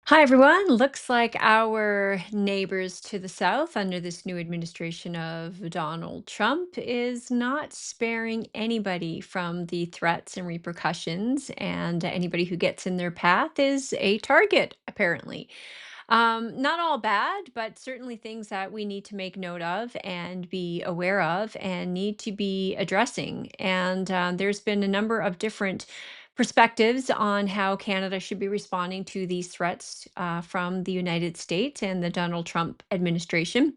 Hi, everyone. Looks like our neighbors to the south under this new administration of Donald Trump is not sparing anybody from the threats and repercussions, and anybody who gets in their path is a target, apparently. Not all bad, but certainly things that we need to make note of and be aware of and need to be addressing. And there's been a number of different perspectives on how Canada should be responding to these threats from the United States and the Donald Trump administration.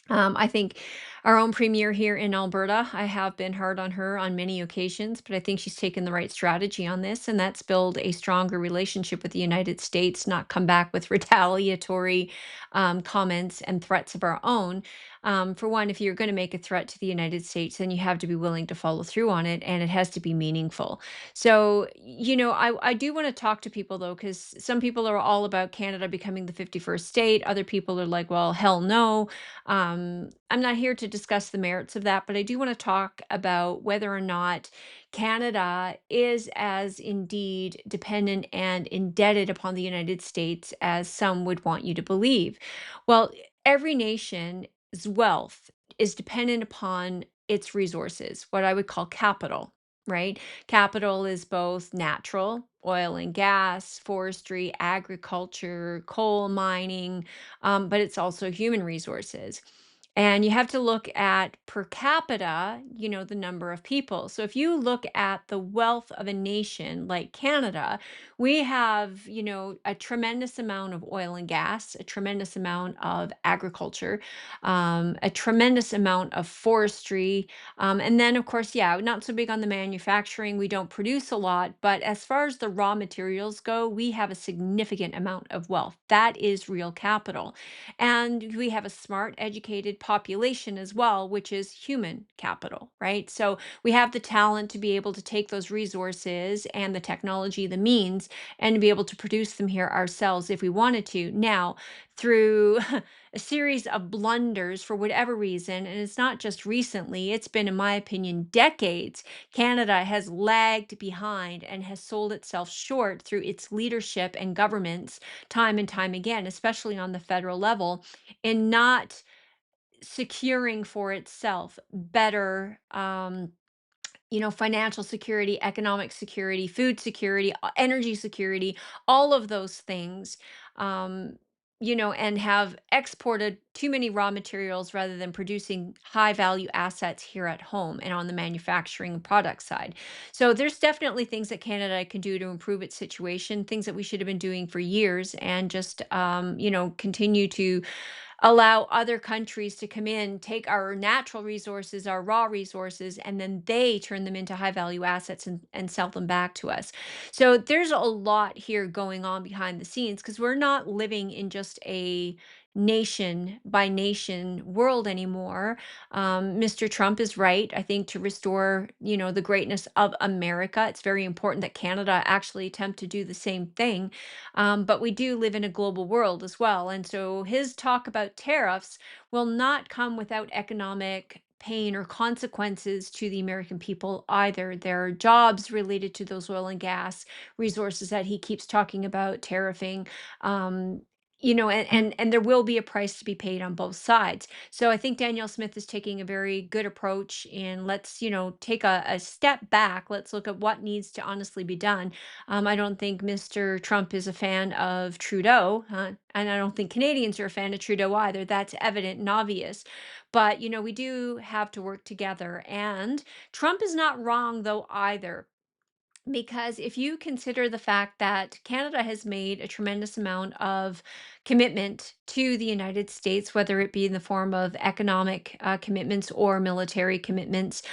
I think our own premier here in Alberta, I have been hard on her on many occasions, but I think she's taken the right strategy on this, and that's build a stronger relationship with the United States, not come back with retaliatory comments and threats of our own. For one, if you're going to make a threat to the United States, then you have to be willing to follow through on it, and it has to be meaningful. So, I do want to talk to people though, because some people are all about Canada becoming the 51st state. Other people are like, well, hell no. I'm not here to discuss the merits of that, but I do want to talk about whether or not Canada is as indeed dependent and indebted upon the United States as some would want you to believe. Well, every nation's wealth is dependent upon its resources, what I would call capital, right? Capital is both natural, oil and gas, forestry, agriculture, coal mining, but it's also human resources. And you have to look at per capita, the number of people. So if you look at the wealth of a nation like Canada, we have, a tremendous amount of oil and gas, a tremendous amount of agriculture, a tremendous amount of forestry. And then, of course, yeah, not so big on the manufacturing. We don't produce a lot, but as far as the raw materials go, we have a significant amount of wealth. That is real capital. And we have a smart, educated population as well, which is human capital, right? So we have the talent to be able to take those resources and the technology, the means, and to be able to produce them here ourselves if we wanted to. Now, through a series of blunders for whatever reason, and it's not just recently, it's been, in my opinion, decades, Canada has lagged behind and has sold itself short through its leadership and governments time and time again, especially on the federal level, in not securing for itself better financial security, economic security, food security, energy security, all of those things, um, and have exported too many raw materials rather than producing high value assets here at home and on the manufacturing and product side. So there's definitely things that Canada can do to improve its situation, things that we should have been doing for years, and just, continue to allow other countries to come in, take our natural resources, our raw resources, and then they turn them into high value assets and sell them back to us. So there's a lot here going on behind the scenes because we're not living in just a nation by nation world anymore. Mr. Trump is right, I think, to restore, the greatness of America. It's very important that Canada actually attempt to do the same thing, but we do live in a global world as well. And so his talk about tariffs will not come without economic pain or consequences to the American people either. There are jobs related to those oil and gas resources that he keeps talking about tariffing. Um, and there will be a price to be paid on both sides. So I think Danielle Smith is taking a very good approach in let's, take a step back. Let's look at what needs to honestly be done. I don't think Mr. Trump is a fan of Trudeau, and I don't think Canadians are a fan of Trudeau either. That's evident and obvious. But, we do have to work together. And Trump is not wrong, though, either. Because if you consider the fact that Canada has made a tremendous amount of commitment to the United States, whether it be in the form of economic commitments or military commitments,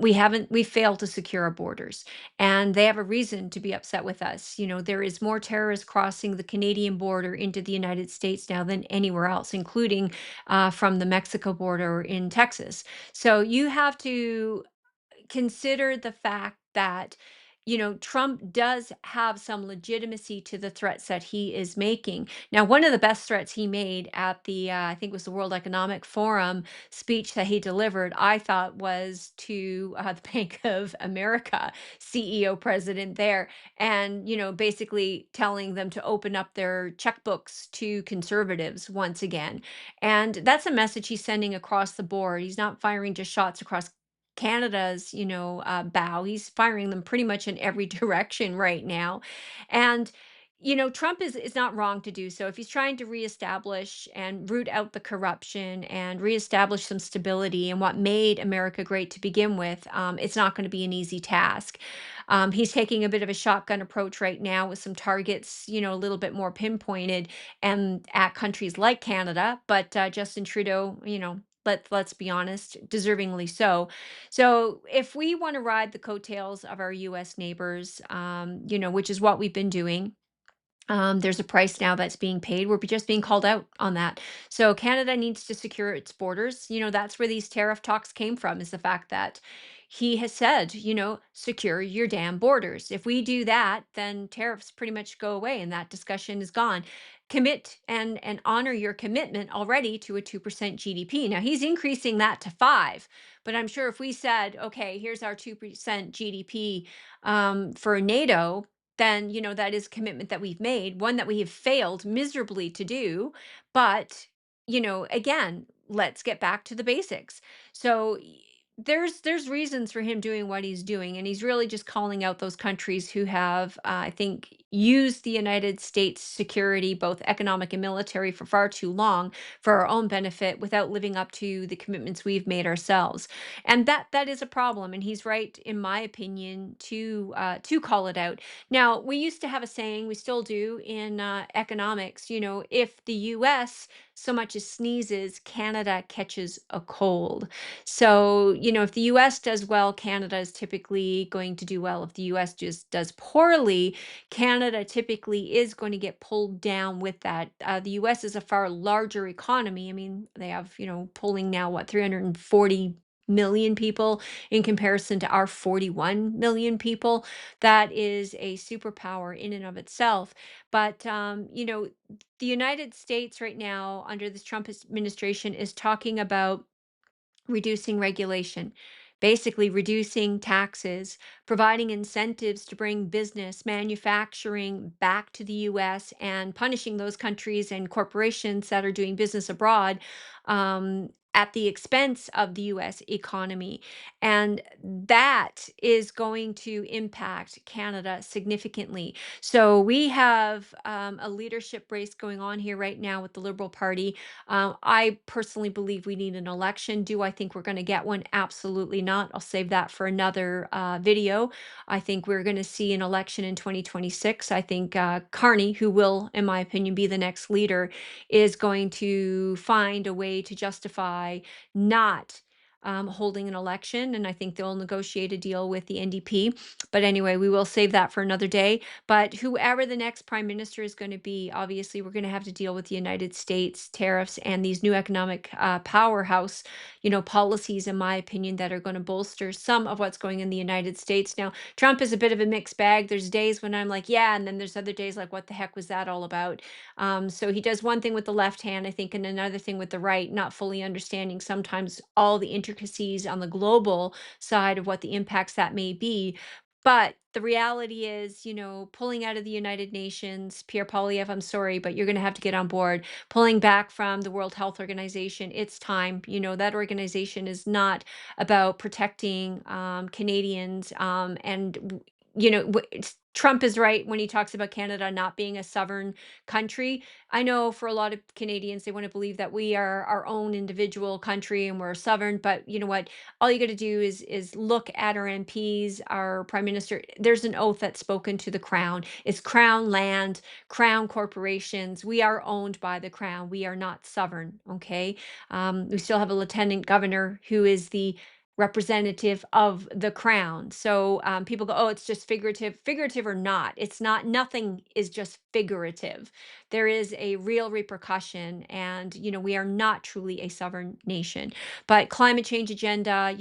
we failed to secure our borders. And they have a reason to be upset with us. There is more terrorists crossing the Canadian border into the United States now than anywhere else, including from the Mexico border in Texas. So you have to consider the fact that Trump does have some legitimacy to the threats that he is making. Now, one of the best threats he made at I think it was the World Economic Forum speech that he delivered, I thought was to the Bank of America CEO president there, and, basically telling them to open up their checkbooks to conservatives once again. And that's a message he's sending across the board. He's not firing just shots across Canada's, bow. He's firing them pretty much in every direction right now. And, Trump is not wrong to do so. If he's trying to reestablish and root out the corruption and reestablish some stability and what made America great to begin with, it's not going to be an easy task. He's taking a bit of a shotgun approach right now with some targets, a little bit more pinpointed and at countries like Canada. But Justin Trudeau, let's be honest, deservingly so. So if we want to ride the coattails of our U.S. neighbors, which is what we've been doing, there's a price now that's being paid. We're just being called out on that. So Canada needs to secure its borders. That's where these tariff talks came from, is the fact that he has said, secure your damn borders. If we do that, then tariffs pretty much go away and that discussion is gone. Commit and honor your commitment already to a 2% GDP. Now he's increasing that to 5, but I'm sure if we said, okay, here's our 2% GDP for NATO, then that is a commitment that we've made, one that we have failed miserably to do. But again, let's get back to the basics. So there's reasons for him doing what he's doing, and he's really just calling out those countries who have, I think, used the United States security, both economic and military, for far too long for our own benefit without living up to the commitments we've made ourselves. And that is a problem, and he's right, in my opinion, to call it out. Now, we used to have a saying, we still do in economics, if the US so much as sneezes, Canada catches a cold. So, if the US does well, Canada is typically going to do well. If the US just does poorly, Canada typically is going to get pulled down with that. The US is a far larger economy. I mean, they have, pulling now, what, 340 million people in comparison to our 41 million people. That is a superpower in and of itself. But, the United States right now, under this Trump administration, is talking about reducing regulation, basically reducing taxes, providing incentives to bring business, manufacturing back to the US, and punishing those countries and corporations that are doing business abroad at the expense of the US economy. And that is going to impact Canada significantly. So we have a leadership race going on here right now with the Liberal Party. I personally believe we need an election. Do I think we're going to get one? Absolutely not. I'll save that for another video. I think we're going to see an election in 2026. I think Carney, who will, in my opinion, be the next leader, is going to find a way to justify not holding an election. And I think they'll negotiate a deal with the NDP. But anyway, we will save that for another day. But whoever the next prime minister is going to be, obviously, we're going to have to deal with the United States tariffs and these new economic powerhouse, policies, in my opinion, that are going to bolster some of what's going in the United States. Now, Trump is a bit of a mixed bag. There's days when I'm like, yeah, and then there's other days like, what the heck was that all about? So he does one thing with the left hand, I think, and another thing with the right, not fully understanding sometimes all the intricacies on the global side of what the impacts that may be. But the reality is, pulling out of the United Nations, Pierre Poilievre, I'm sorry, but you're going to have to get on board. Pulling back from the World Health Organization, it's time. That organization is not about protecting Canadians. Trump is right when he talks about Canada not being a sovereign country. I know for a lot of Canadians, they want to believe that we are our own individual country and we're sovereign. But you know what? All you got to do is look at our MPs, our prime minister. There's an oath that's spoken to the crown. It's crown land, crown corporations. We are owned by the crown. We are not sovereign. Okay. We still have a lieutenant governor who is the representative of the crown. So people go, oh, it's just figurative. Figurative or not, it's not, nothing is just figurative. There is a real repercussion. And, we are not truly a sovereign nation. But climate change agenda,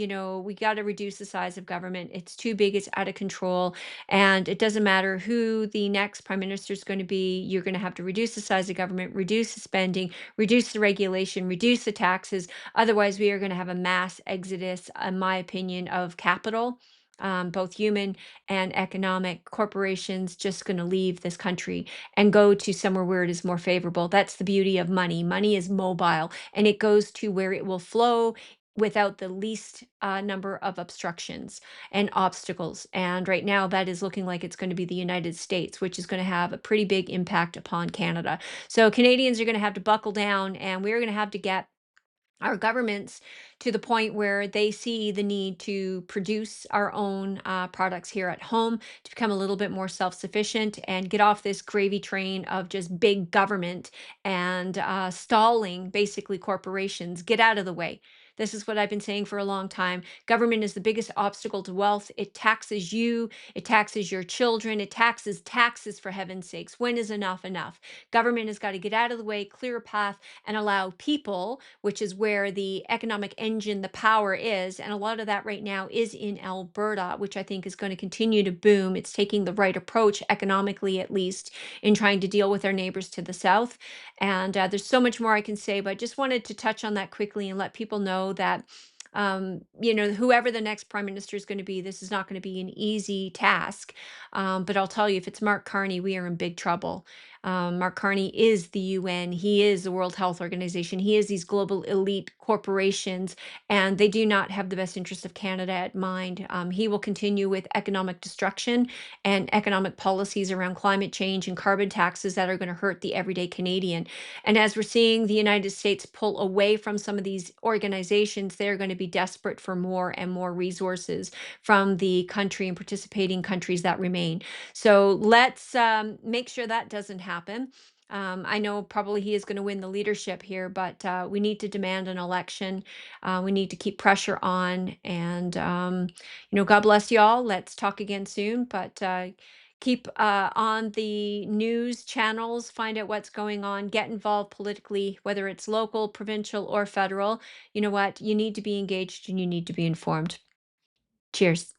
we got to reduce the size of government. It's too big, it's out of control. And it doesn't matter who the next prime minister is going to be. You're going to have to reduce the size of government, reduce the spending, reduce the regulation, reduce the taxes. Otherwise, we are going to have a mass exodus, in my opinion, of capital, both human and economic. Corporations just going to leave this country and go to somewhere where it is more favorable. That's the beauty of money. Money is mobile and it goes to where it will flow without the least number of obstructions and obstacles. And right now, that is looking like it's going to be the United States, which is going to have a pretty big impact upon Canada. So Canadians are going to have to buckle down, and we're going to have to get our governments to the point where they see the need to produce our own products here at home, to become a little bit more self-sufficient and get off this gravy train of just big government and stalling basically corporations. Get out of the way. This is what I've been saying for a long time. Government is the biggest obstacle to wealth. It taxes you, it taxes your children, it taxes taxes, for heaven's sakes. When is enough enough? Government has got to get out of the way, clear a path, and allow people, which is where the economic engine, the power is. And a lot of that right now is in Alberta, which I think is going to continue to boom. It's taking the right approach, economically at least, in trying to deal with our neighbors to the south. And there's so much more I can say, but just wanted to touch on that quickly and let people know that. Whoever the next prime minister is going to be, this is not going to be an easy task. But I'll tell you, if it's Mark Carney, we are in big trouble. Mark Carney is the UN. He is the World Health Organization. He is these global elite corporations, and they do not have the best interest of Canada at mind. He will continue with economic destruction and economic policies around climate change and carbon taxes that are going to hurt the everyday Canadian. And as we're seeing the United States pull away from some of these organizations, they're going to be desperate for more and more resources from the country and participating countries that remain. So let's make sure that doesn't happen. I know probably he is going to win the leadership here, but we need to demand an election. We need to keep pressure on. And, God bless you all. Let's talk again soon. But keep on the news channels, find out what's going on, get involved politically, whether it's local, provincial, or federal. You know what? You need to be engaged and you need to be informed. Cheers.